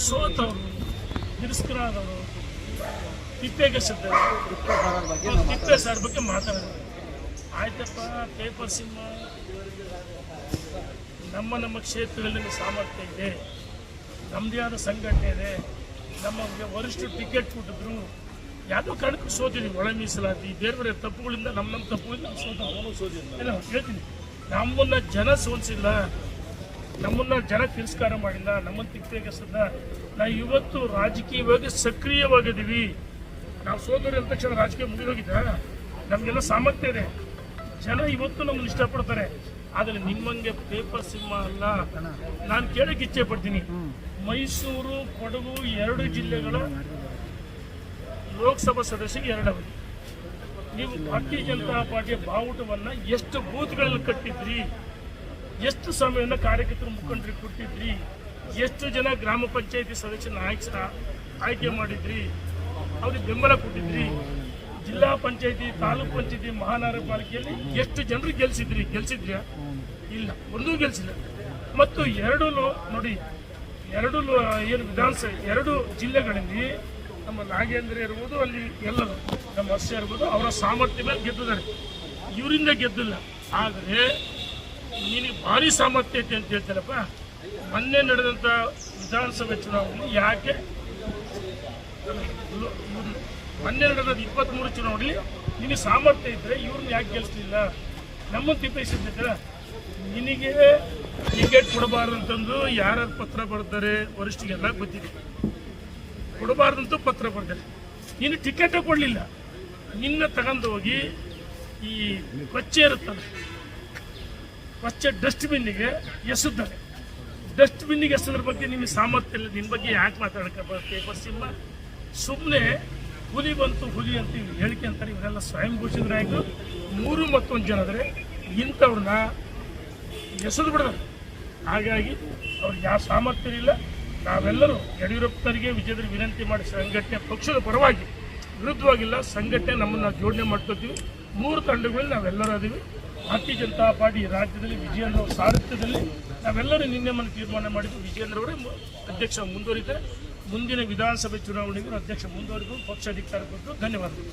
ಸೋತವರು, ತಿರಸ್ಕರಾದವರು, ತಿಪ್ಪೆಗೆಸದವರು, ತಿಪ್ಪೆ ಸರ್ ಬಗ್ಗೆ ಮಾತಾಡೋದು. ಆಯ್ತಪ್ಪ, ಪೇಪರ್ ಸಿಂಹ ನಮ್ಮ ಕ್ಷೇತ್ರದಲ್ಲಿ ಸಾಮರ್ಥ್ಯ ಇದೆ, ನಮ್ಮದೇ ಆದ ಸಂಘಟನೆ ಇದೆ, ನಮಗೆ ವರಿಷ್ಠರು ಟಿಕೆಟ್ ಕೊಟ್ಟಿದ್ರು, ಯಾವುದೋ ಕಾರಣಕ್ಕೂ ಸೋತಿದ್ದೀವಿ. ಒಳ ಮೀಸಲಾತಿ ಬೇರೆ ಬೇರೆ ತಪ್ಪುಗಳಿಂದ ನಮ್ಮ ತಪ್ಪುಗಳಿಂದ ನಾವು ಸೋತಿಲ್ಲ. ಹೇಳ್ತೀನಿ, ನಮ್ಮನ್ನು ಜನ ಸೋಲಿಸಿಲ್ಲ, ನಮ್ಮನ್ನು ಜನ ತಿರಸ್ಕಾರ ಮಾಡಿಲ್ಲ, ನಮ್ಮನ್ನು ತಿಪ್ಪೆಗೆಸದ. ನಾವು ಇವತ್ತು ರಾಜಕೀಯವಾಗಿ ಸಕ್ರಿಯವಾಗಿದ್ದೀವಿ. ನಾವು ಸೋದರಿ ಅಂದ ತಕ್ಷಣ ರಾಜಕೀಯ ಮುಗಿದೋಗಿದ್ದ, ನಮಗೆಲ್ಲ ಸಾಮರ್ಥ್ಯ ಇದೆ, ಜನ ಇವತ್ತು ನಮ್ಮನ್ನು ಇಷ್ಟಪಡ್ತಾರೆ. ಆದರೆ ನಿಮ್ಮಂಗೆ ಪೇಪರ್ ಸಿಂಹ ಅಲ್ಲ. ನಾನು ಕೇಳಕ್ಕೆ ಇಚ್ಛೆ ಪಡ್ತೀನಿ, ಮೈಸೂರು, ಕೊಡಗು 2 ಜಿಲ್ಲೆಗಳ ಲೋಕಸಭಾ ಸದಸ್ಯರಿಗೆ 2 ಅವಧಿ. ನೀವು ಭಾರತೀಯ ಜನತಾ ಪಾರ್ಟಿಯ ಬಾವುಟವನ್ನು ಎಷ್ಟು ಬೂತ್ಗಳಲ್ಲಿ ಕಟ್ಟಿದ್ರಿ, ಎಷ್ಟು ಸಮಯವನ್ನು ಕಾರ್ಯಕರ್ತರ ಮುಖಂಡರಿಗೆ ಕೊಟ್ಟಿದ್ರಿ, ಎಷ್ಟು ಜನ ಗ್ರಾಮ ಪಂಚಾಯತಿ ಸದಸ್ಯನ ಆಯ್ಕೆ ಮಾಡಿದ್ರಿ, ಅವ್ರಿಗೆ ಬೆಂಬಲ ಕೊಟ್ಟಿದ್ರಿ, ಜಿಲ್ಲಾ ಪಂಚಾಯತಿ, ತಾಲೂಕು ಪಂಚಾಯತಿ, ಮಹಾನಗರ ಪಾಲಿಕೆಯಲ್ಲಿ ಎಷ್ಟು ಜನರಿಗೆ ಗೆಲ್ಸಿದ್ರಿ? ಇಲ್ಲ, ಒಂದೂ ಗೆಲ್ಸಿಲ್ಲ. ಮತ್ತು 2 ನೋಡಿ, 2 ಏನು ವಿಧಾನಸಭೆ 2 ಜಿಲ್ಲೆಗಳಲ್ಲಿ ನಮ್ಮ ನಾಗೇಂದ್ರ ಇರ್ಬೋದು, ಅಲ್ಲಿ ಎಲ್ಲರೂ ನಮ್ಮ ಹರ್ಷ ಇರ್ಬೋದು, ಅವರ ಸಾಮರ್ಥ್ಯ ಮೇಲೆ ಗೆದ್ದಿದ್ದಾರೆ, ಇವರಿಂದ ಗೆದ್ದಿಲ್ಲ. ಆದರೆ ನಿನಗೆ ಭಾರಿ ಸಾಮರ್ಥ್ಯ ಐತೆ ಅಂತ ಹೇಳ್ತಾರಪ್ಪ. ಮೊನ್ನೆ ನಡೆದಂಥ ವಿಧಾನಸಭೆ ಚುನಾವಣೆ ಯಾಕೆ, ಮೊನ್ನೆ ನಡೆದ 23 ಚುನಾವಣೆಯಲ್ಲಿ ನಿನಗೆ ಸಾಮರ್ಥ್ಯ ಇದ್ದರೆ ಇವ್ರನ್ನ ಯಾಕೆ ಗೆಲ್ಲಿಸಲಿಲ್ಲ? ನಮ್ಮನ್ನು ತಿಪ್ಪಿಸಿದ್ದ. ನಿನಗೆ ಟಿಕೆಟ್ ಕೊಡಬಾರ್ದಂತಂದು ಯಾರು ಪತ್ರ ಬರ್ತಾರೆ ವರಿಷ್ಠಿಗೆಲ್ಲ ಗೊತ್ತಿದೆ. ಕೊಡಬಾರ್ದಂತೂ ಪತ್ರ ಬರ್ತಾರೆ. ನೀನು ಟಿಕೆಟೇ ಕೊಡಲಿಲ್ಲ, ನಿನ್ನ ತಗೊಂಡು ಹೋಗಿ ಈ ಕೊಚ್ಚೆ ಇರುತ್ತಲ್ಲ, ಕೊಚ್ಚೆ ಡಸ್ಟ್ಬಿನ್ನಿಗೆ ಎಸೆದ್ದಾರೆ. ಡಸ್ಟ್ಬಿನ್ನಿಗೆ ಎಸೆದ್ರ ಬಗ್ಗೆ ನಿನ್ನ ಸಾಮರ್ಥ್ಯ ಇಲ್ಲ. ನಿನ್ನ ಬಗ್ಗೆ ಯಾಕೆ ಮಾತಾಡಕ್ಕೆ ಪೇಪರ್ ಸಿಂಹ? ಸುಮ್ಮನೆ ಹುಲಿ ಬಂತು ಹುಲಿ ಅಂತ ಹೇಳಿಕೆ ಅಂತಾರೆ. ಇವರೆಲ್ಲ ಸ್ವಯಂ ಘೋಷಿತ ನಾಯಕರು 3 ಮತ್ತೊಂದು ಜನ ಆದರೆ ಇಂಥವ್ರನ್ನ ಎಸೆದು ಬಿಡೋದು. ಹಾಗಾಗಿ ಅವ್ರಿಗೆ ಯಾವ ಸಾಮರ್ಥ್ಯ ಇಲ್ಲ. ನಾವೆಲ್ಲರೂ ಯಡಿಯೂರಪ್ಪನವರಿಗೆ ವಿಜಯದಲ್ಲಿ ವಿನಂತಿ ಮಾಡಿ ಸಂಘಟನೆ ಪಕ್ಷದ ಪರವಾಗಿ ವಿರುದ್ಧವಾಗಿಲ್ಲ, ಸಂಘಟನೆ ನಮ್ಮನ್ನು ಜೋಡಣೆ ಮಾಡ್ಕೊತೀವಿ. 3 ತಂಡಗಳಲ್ಲಿ ನಾವೆಲ್ಲರೂ ಅದೀವಿ. ಭಾರತೀಯ ಜನತಾ ಪಾರ್ಟಿ ರಾಜ್ಯದಲ್ಲಿ ವಿಜಯೇಂದ್ರ ಅವರ ಸಾರಥ್ಯದಲ್ಲಿ ನಾವೆಲ್ಲರೂ ನಿನ್ನೆ ಮನೆ ತೀರ್ಮಾನ ಮಾಡಿದ್ದು ವಿಜಯೇಂದ್ರ ಅವರೇ ಅಧ್ಯಕ್ಷ ಮುಂದುವರಿತಾರೆ. ಮುಂದಿನ ವಿಧಾನಸಭೆ ಚುನಾವಣೆಗೂ ಅಧ್ಯಕ್ಷ ಮುಂದುವರೆದು ಪಕ್ಷ ಅಧಿಕಾರ ಕೊಟ್ಟು ಧನ್ಯವಾದಗಳು.